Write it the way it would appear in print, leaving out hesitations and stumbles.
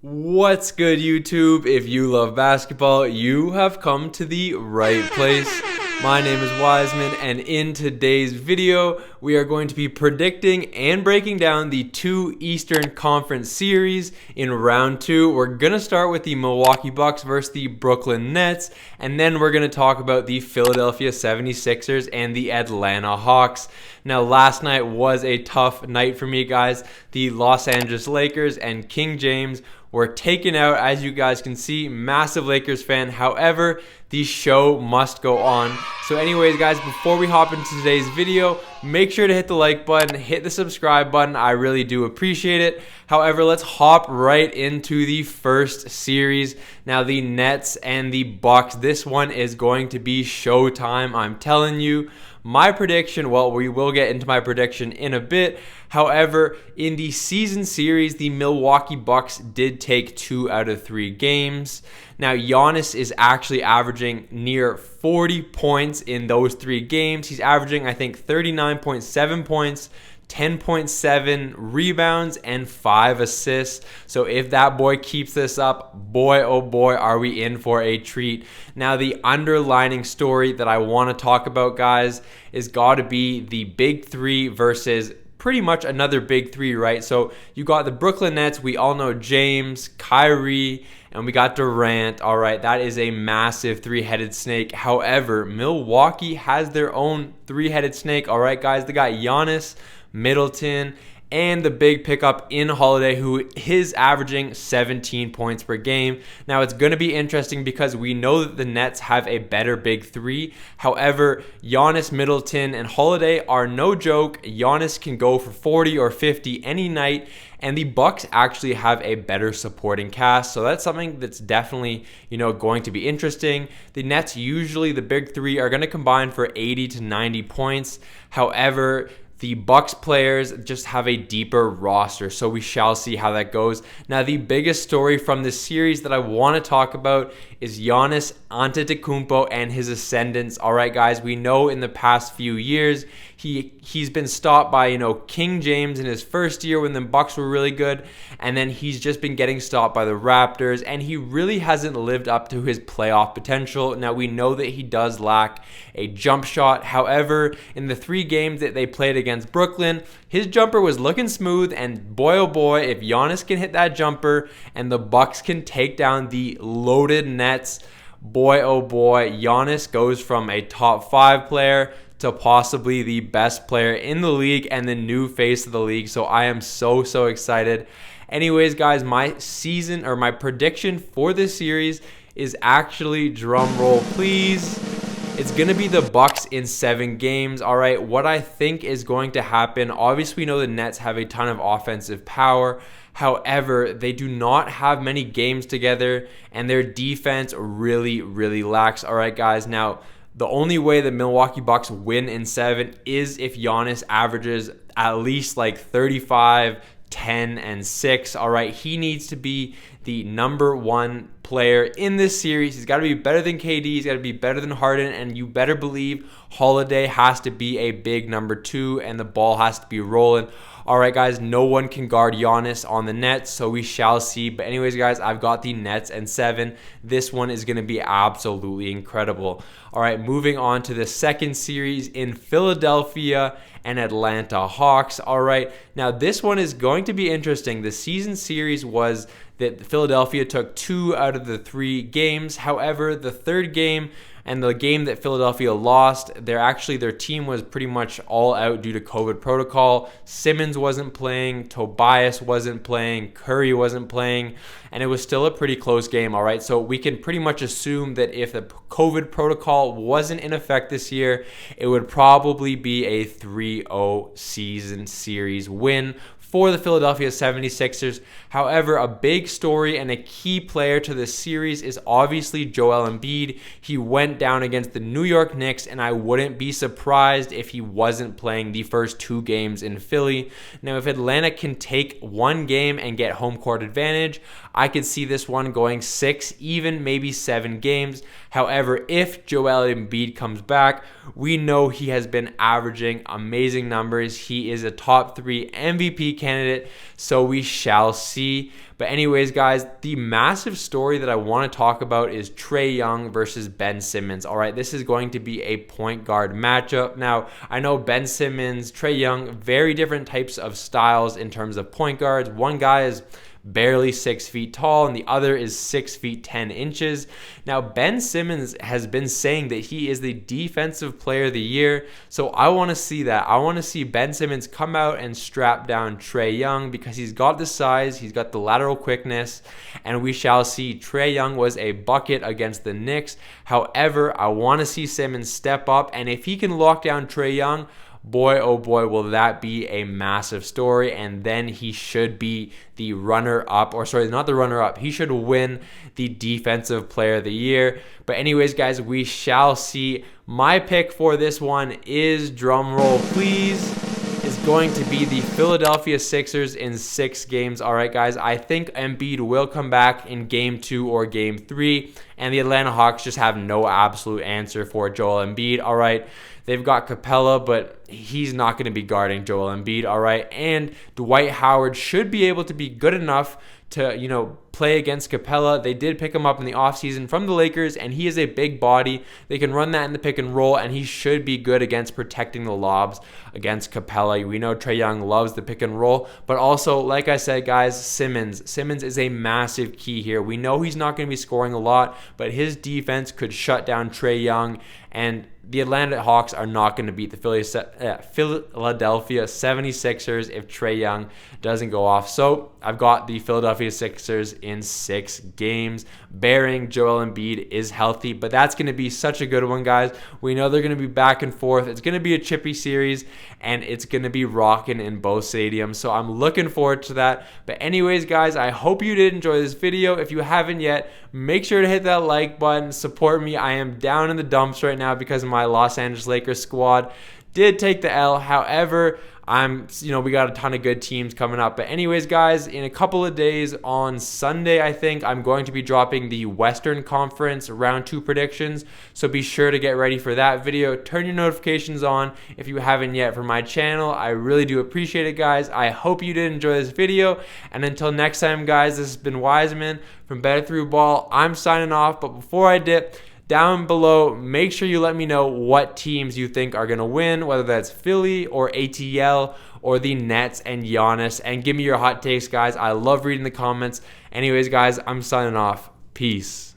What's good, YouTube? If you love basketball, you have come to the right place. My name is Wiseman, and in today's video, we are going to be predicting and breaking down the two Eastern Conference series in round two. We're going to start with the Milwaukee Bucks versus the Brooklyn Nets, and then we're going to talk about the Philadelphia 76ers and the Atlanta Hawks. Now, last night was a tough night for me, guys. The Los Angeles Lakers and King James were taken out, as you guys can see. Massive Lakers fan. However, the show must go on. So anyways, guys, before we hop into today's video, make sure to hit the like button, hit the subscribe button. I really do appreciate it. However, let's hop right into the first series. Now, the Nets and the Bucks. This one is going to be showtime, I'm telling you. My prediction, well, we will get into my prediction in a bit. However, in the season series, the Milwaukee Bucks did take 2 out of 3 games. Now, Giannis is actually averaging near 40 points in those 3 games. He's averaging, I think, 39.7 points, 10.7 rebounds, and 5 assists. So if that boy keeps this up, boy, oh boy, are we in for a treat. Now, the underlining story that I want to talk about, guys, is got to be the big three versus pretty much another big three, right? So you got the Brooklyn Nets. We all know James, Kyrie, and we got Durant. All right, that is a massive three-headed snake. However, Milwaukee has their own three-headed snake. All right, guys, they got Giannis, Middleton, and the big pickup in Holiday, who is averaging 17 points per game. Now, it's going to be interesting because we know that the Nets have a better big three. However, Giannis, Middleton, and Holiday are no joke. Giannis can go for 40 or 50 any night, and the Bucks actually have a better supporting cast. So that's something that's definitely, going to be interesting. The Nets, usually the big three, are going to combine for 80 to 90 points. However, the Bucks players just have a deeper roster, so we shall see how that goes. Now, the biggest story from this series that I want to talk about is Giannis Antetokounmpo and his ascendance. All right, guys, we know in the past few years he's been stopped by King James in his first year when the Bucks were really good, and then he's just been getting stopped by the Raptors, and he really hasn't lived up to his playoff potential. Now, we know that he does lack a jump shot. However, in the 3 games that they played against Brooklyn, his jumper was looking smooth, and boy oh boy, if Giannis can hit that jumper and the Bucks can take down the loaded Nets, boy oh boy, Giannis goes from a top 5 player to possibly the best player in the league and the new face of the league. So I am so excited. Anyways, guys, my prediction for this series is actually, drum roll please, it's going to be the Bucks in 7 games. All right, what I think is going to happen, obviously we know the Nets have a ton of offensive power. However, they do not have many games together, and their defense really lacks. All right, guys, now the only way the Milwaukee Bucks win in 7 is if Giannis averages at least like 35, 10, and 6. All right, he needs to be the number 1 player in this series. He's got to be better than KD. He's got to be better than Harden, and you better believe Holiday has to be a big number 2, and the ball has to be rolling. All right, guys, no one can guard Giannis on the Nets, so we shall see. But anyways, guys, I've got the Nets and 7. This one is going to be absolutely incredible. All right, moving on to the second series in Philadelphia and Atlanta Hawks. All right, now this one is going to be interesting. The season series was that Philadelphia took 2 out of the 3 games. However, the third game and the game that Philadelphia lost, their team was pretty much all out due to COVID protocol. Simmons wasn't playing, Tobias wasn't playing, Curry wasn't playing, and it was still a pretty close game, all right? So we can pretty much assume that if the COVID protocol wasn't in effect this year, it would probably be a 3-0 season series win for the Philadelphia 76ers. However, a big story and a key player to this series is obviously Joel Embiid. He went down against the New York Knicks, and I wouldn't be surprised if he wasn't playing the first 2 games in Philly. Now, if Atlanta can take 1 game and get home court advantage, I could see this one going 6, even maybe 7 games. However, if Joel Embiid comes back, we know he has been averaging amazing numbers. He is a top 3 MVP candidate, so we shall see. But anyways, guys, the massive story that I want to talk about is Trae Young versus Ben Simmons. All right, this is going to be a point guard matchup. Now, I know Ben Simmons, Trae Young, very different types of styles in terms of point guards. One guy is barely 6 feet tall, and the other is 6 feet 10 inches. Now, Ben Simmons has been saying that he is the defensive player of the year, so I want to see that. I want to see Ben Simmons come out and strap down Trae Young because he's got the size, he's got the lateral quickness, and we shall see. Trae Young was a bucket against the Knicks. However, I want to see Simmons step up, and if he can lock down Trae Young, boy, oh boy, will that be a massive story. And then he should be the runner-up, or sorry, not the runner-up. He should win the Defensive Player of the Year. But anyways, guys, we shall see. My pick for this one is, drum roll please, is going to be the Philadelphia Sixers in 6 games. All right, guys, I think Embiid will come back in game 2 or game 3, and the Atlanta Hawks just have no absolute answer for Joel Embiid. All right, they've got Capella, but he's not going to be guarding Joel Embiid. All right, and Dwight Howard should be able to be good enough to, play against Capella. They did pick him up in the offseason from the Lakers, and he is a big body. They can run that in the pick and roll, and he should be good against protecting the lobs against Capella. We know Trae Young loves the pick and roll, but also, like I said, guys, Simmons is a massive key here. We know he's not going to be scoring a lot, but his defense could shut down Trae Young, and the Atlanta Hawks are not going to beat the Philadelphia 76ers if Trae Young doesn't go off. So I've got the Philadelphia Sixers in 6 games, bearing Joel Embiid is healthy. But that's going to be such a good one, guys. We know they're going to be back and forth. It's going to be a chippy series, and it's going to be rocking in both stadiums. So I'm looking forward to that. But anyways, guys, I hope you did enjoy this video. If you haven't yet, make sure to hit that like button. Support me. I am down in the dumps right now because my Los Angeles Lakers squad did take the L. However, we got a ton of good teams coming up. But anyways, guys, in a couple of days on Sunday, I think I'm going to be dropping the Western Conference round 2 predictions. So be sure to get ready for that video. Turn your notifications on if you haven't yet for my channel. I really do appreciate it, guys. I hope you did enjoy this video. And until next time, guys, this has been Wiseman from Better Through Ball. I'm signing off. But before I dip, down below, make sure you let me know what teams you think are going to win, whether that's Philly or ATL or the Nets and Giannis. And give me your hot takes, guys. I love reading the comments. Anyways, guys, I'm signing off. Peace.